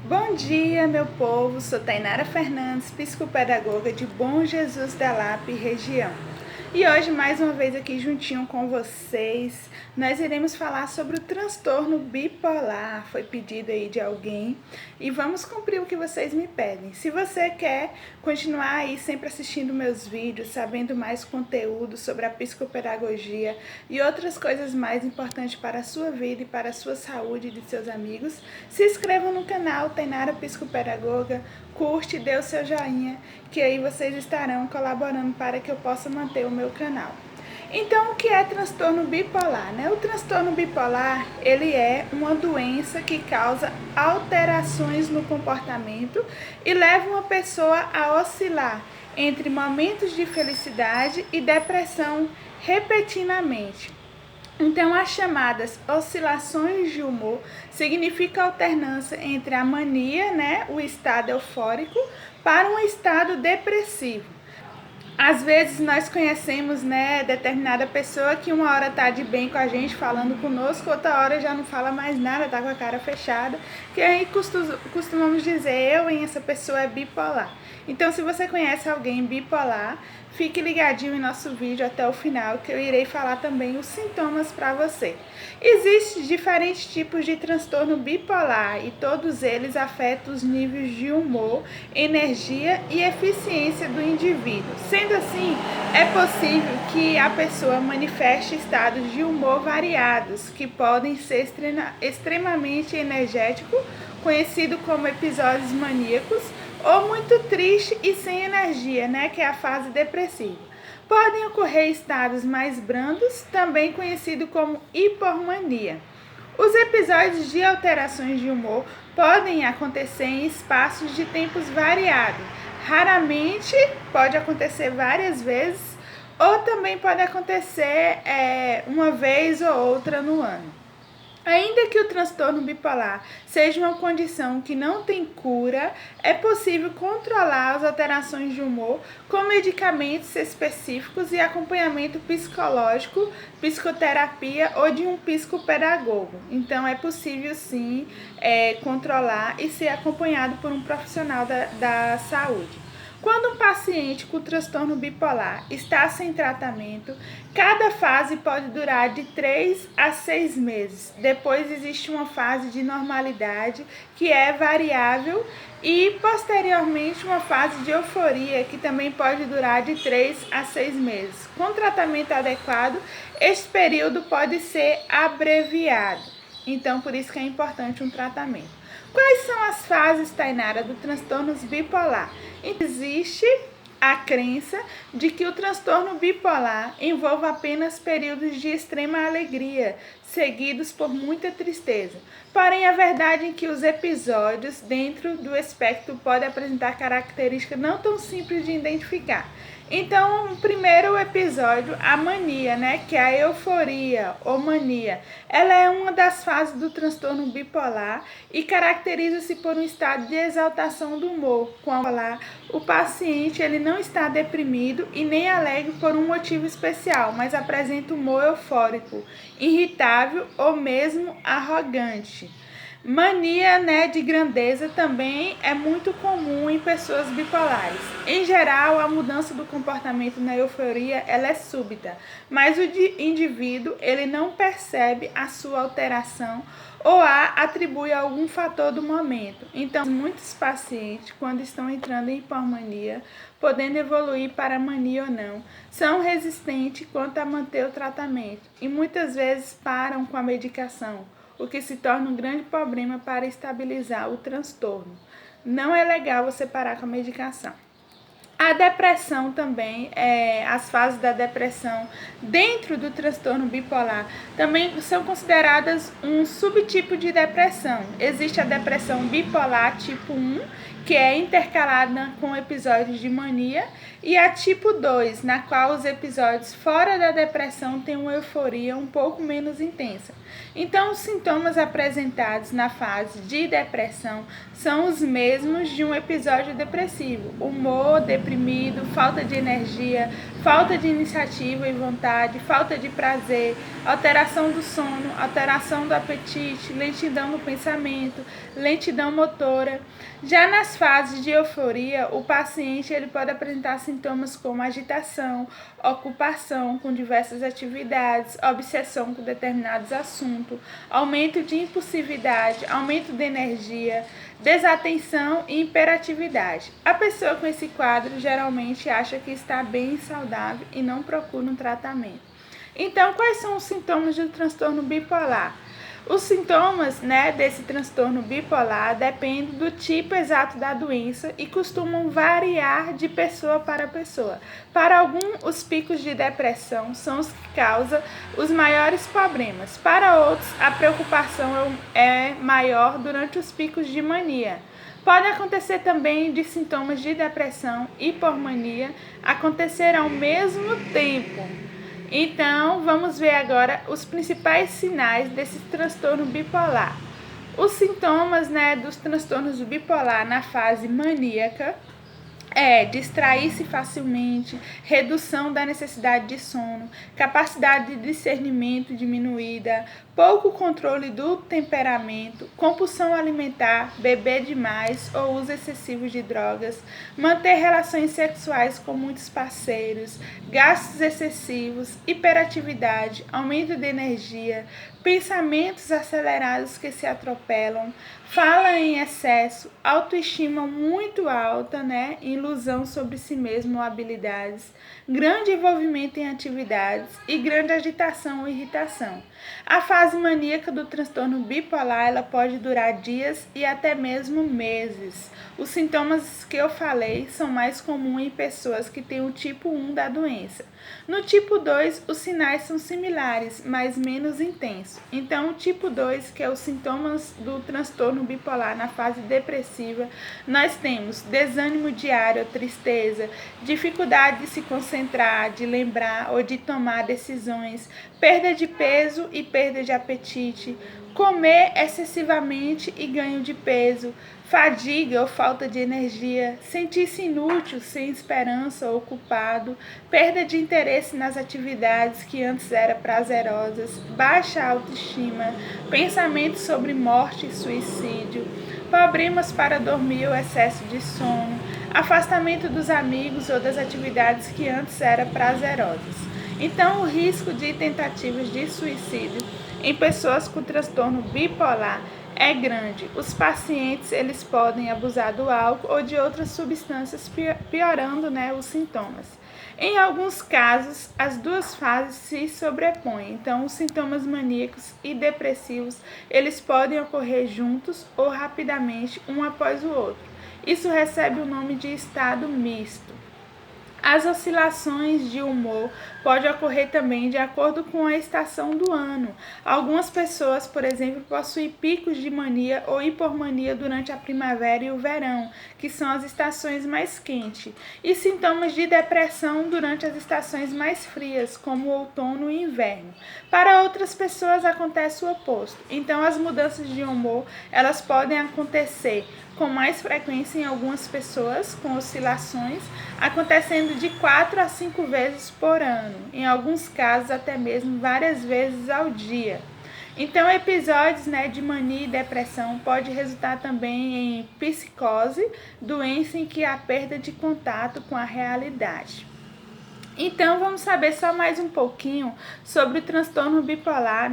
Bom dia, meu povo. Sou Tainara Fernandes, psicopedagoga de Bom Jesus da Lapa e região. E hoje, mais uma vez aqui juntinho com vocês, nós iremos falar sobre o transtorno bipolar. Foi pedido aí de alguém e vamos cumprir o que vocês me pedem. Se você quer continuar aí sempre assistindo meus vídeos, sabendo mais conteúdo sobre a psicopedagogia e outras coisas mais importantes para a sua vida e para a sua saúde e de seus amigos, se inscrevam no canal Tainara Psicopedagoga, curte, dê o seu joinha, que aí vocês estarão colaborando para que eu possa manter o meu canal. Então, o que é transtorno bipolar, né? O transtorno bipolar, ele é uma doença que causa alterações no comportamento e leva uma pessoa a oscilar entre momentos de felicidade e depressão repetidamente. Então, as chamadas oscilações de humor significam alternância entre a mania, né, o estado eufórico, para um estado depressivo. Às vezes nós conhecemos, né, determinada pessoa que uma hora tá de bem com a gente, falando conosco, outra hora já não fala mais nada, tá com a cara fechada, que aí costumamos dizer, essa pessoa é bipolar. Então, se você conhece alguém bipolar, fique ligadinho em nosso vídeo até o final, que eu irei falar também os sintomas para você. Existem diferentes tipos de transtorno bipolar e todos eles afetam os níveis de humor, energia e eficiência do indivíduo. Sendo assim, é possível que a pessoa manifeste estados de humor variados, que podem ser extremamente energéticos, conhecido como episódios maníacos, ou muito triste e sem energia, né, que é a fase depressiva. Podem ocorrer estados mais brandos, também conhecido como hipomania. Os episódios de alterações de humor podem acontecer em espaços de tempos variados. Raramente pode acontecer várias vezes, ou também pode acontecer uma vez ou outra no ano. Ainda que o transtorno bipolar seja uma condição que não tem cura, é possível controlar as alterações de humor com medicamentos específicos e acompanhamento psicológico, psicoterapia ou de um psicopedagogo. Então, é possível sim controlar e ser acompanhado por um profissional da saúde. Quando um paciente com transtorno bipolar está sem tratamento, cada fase pode durar de 3 a 6 meses. Depois existe uma fase de normalidade que é variável e posteriormente uma fase de euforia que também pode durar de 3 a 6 meses. Com tratamento adequado, este período pode ser abreviado. Então, por isso que é importante um tratamento. Quais são as fases, Tainara, do transtorno bipolar? Existe a crença de que o transtorno bipolar envolve apenas períodos de extrema alegria, seguidos por muita tristeza. Porém, a verdade é que os episódios dentro do espectro podem apresentar características não tão simples de identificar. Então, o primeiro episódio, a mania, né, que é a euforia ou mania, ela é uma das fases do transtorno bipolar e caracteriza-se por um estado de exaltação do humor. Quando o paciente ele não está deprimido e nem alegre por um motivo especial, mas apresenta humor eufórico, irritável ou mesmo arrogante. Mania, né, de grandeza também é muito comum em pessoas bipolares. Em geral, a mudança do comportamento na euforia ela é súbita, mas o indivíduo ele não percebe a sua alteração ou a atribui a algum fator do momento. Então, muitos pacientes, quando estão entrando em hipomania, podendo evoluir para mania ou não, são resistentes quanto a manter o tratamento e muitas vezes param com a medicação, o que se torna um grande problema para estabilizar o transtorno. Não é legal você parar com a medicação. A depressão também, as fases da depressão dentro do transtorno bipolar também são consideradas um subtipo de depressão. Existe a depressão bipolar tipo 1, que é intercalada com episódios de mania, e a tipo 2, na qual os episódios fora da depressão têm uma euforia um pouco menos intensa. Então, os sintomas apresentados na fase de depressão são os mesmos de um episódio depressivo: humor deprimido, falta de energia, falta de iniciativa e vontade, falta de prazer, alteração do sono, alteração do apetite, lentidão no pensamento, lentidão motora. Já nas fases de euforia, o paciente ele pode apresentar sintomas como agitação, ocupação com diversas atividades, obsessão com determinados assuntos, aumento de impulsividade, aumento de energia, desatenção e hiperatividade. A pessoa com esse quadro geralmente acha que está bem e saudável e não procura um tratamento. Então, quais são os sintomas do transtorno bipolar? Os sintomas, desse transtorno bipolar dependem do tipo exato da doença e costumam variar de pessoa para pessoa. Para alguns, os picos de depressão são os que causam os maiores problemas. Para outros, a preocupação é maior durante os picos de mania. Pode acontecer também de sintomas de depressão e hipomania acontecer ao mesmo tempo. Então, vamos ver agora os principais sinais desse transtorno bipolar. Os sintomas, dos transtornos bipolar na fase maníaca é distrair-se facilmente, redução da necessidade de sono, capacidade de discernimento diminuída, pouco controle do temperamento, compulsão alimentar, beber demais ou uso excessivo de drogas, manter relações sexuais com muitos parceiros, gastos excessivos, hiperatividade, aumento de energia, pensamentos acelerados que se atropelam, fala em excesso, autoestima muito alta, ilusão sobre si mesmo ou habilidades, grande envolvimento em atividades e grande agitação ou irritação. A fase maníaca do transtorno bipolar ela pode durar dias e até mesmo meses. Os sintomas que eu falei são mais comuns em pessoas que têm o tipo 1 da doença. No tipo 2, os sinais são similares, mas menos intensos. Então, o tipo 2, que é os sintomas do transtorno bipolar na fase depressiva, nós temos desânimo diário, tristeza, dificuldade de se concentrar, de lembrar ou de tomar decisões, perda de peso e perda de apetite, comer excessivamente e ganho de peso, fadiga ou falta de energia, sentir-se inútil, sem esperança ou culpado, perda de interesse nas atividades que antes eram prazerosas, baixa autoestima, pensamentos sobre morte e suicídio, problemas para dormir ou excesso de sono, afastamento dos amigos ou das atividades que antes eram prazerosas. Então, o risco de tentativas de suicídio em pessoas com transtorno bipolar é grande. Os pacientes eles podem abusar do álcool ou de outras substâncias, piorando os sintomas. Em alguns casos, as duas fases se sobrepõem. Então, os sintomas maníacos e depressivos eles podem ocorrer juntos ou rapidamente, um após o outro. Isso recebe o nome de estado misto. As oscilações de humor podem ocorrer também de acordo com a estação do ano. Algumas pessoas, por exemplo, possuem picos de mania ou hipomania durante a primavera e o verão, que são as estações mais quentes, e sintomas de depressão durante as estações mais frias, como o outono e inverno. Para outras pessoas acontece o oposto. Então, as mudanças de humor, elas podem acontecer com mais frequência em algumas pessoas, com oscilações, acontecendo de 4 a 5 vezes por ano, em alguns casos até mesmo várias vezes ao dia. Então, episódios de mania e depressão pode resultar também em psicose, doença em que há perda de contato com a realidade. Então, vamos saber só mais um pouquinho sobre o transtorno bipolar,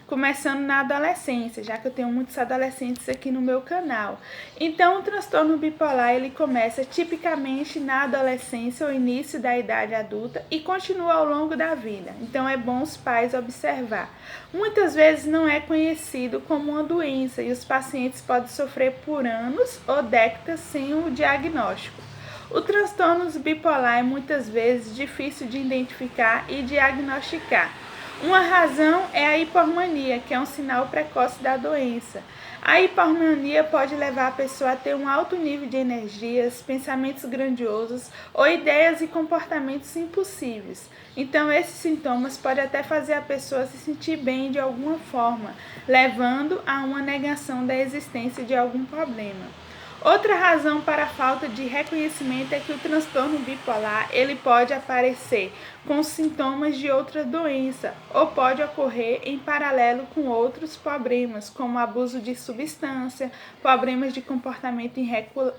começando na adolescência, já que eu tenho muitos adolescentes aqui no meu canal. Então, o transtorno bipolar, ele começa tipicamente na adolescência ou início da idade adulta e continua ao longo da vida. Então, é bom os pais observar. Muitas vezes não é conhecido como uma doença e os pacientes podem sofrer por anos ou décadas sem o diagnóstico. O transtorno bipolar é muitas vezes difícil de identificar e diagnosticar. Uma razão é a hipomania, que é um sinal precoce da doença. A hipomania pode levar a pessoa a ter um alto nível de energias, pensamentos grandiosos ou ideias e comportamentos impossíveis. Então, esses sintomas podem até fazer a pessoa se sentir bem de alguma forma, levando a uma negação da existência de algum problema. Outra razão para a falta de reconhecimento é que o transtorno bipolar ele pode aparecer com sintomas de outra doença ou pode ocorrer em paralelo com outros problemas, como abuso de substância, problemas de comportamento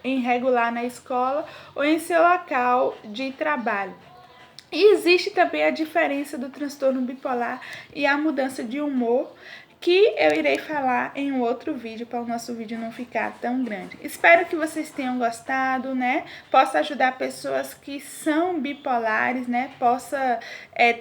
irregular na escola ou em seu local de trabalho. E existe também a diferença do transtorno bipolar e a mudança de humor, que eu irei falar em um outro vídeo, para o nosso vídeo não ficar tão grande. Espero que vocês tenham gostado, né? Possa ajudar pessoas que são bipolares, né? Possa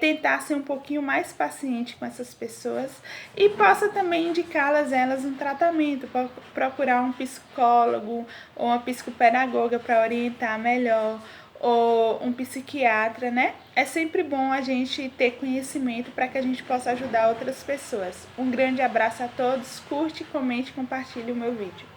tentar ser um pouquinho mais paciente com essas pessoas e possa também indicá-las um tratamento, procurar um psicólogo ou uma psicopedagoga para orientar melhor, ou um psiquiatra, né? É sempre bom a gente ter conhecimento para que a gente possa ajudar outras pessoas. Um grande abraço a todos, curte, comente e compartilhe o meu vídeo.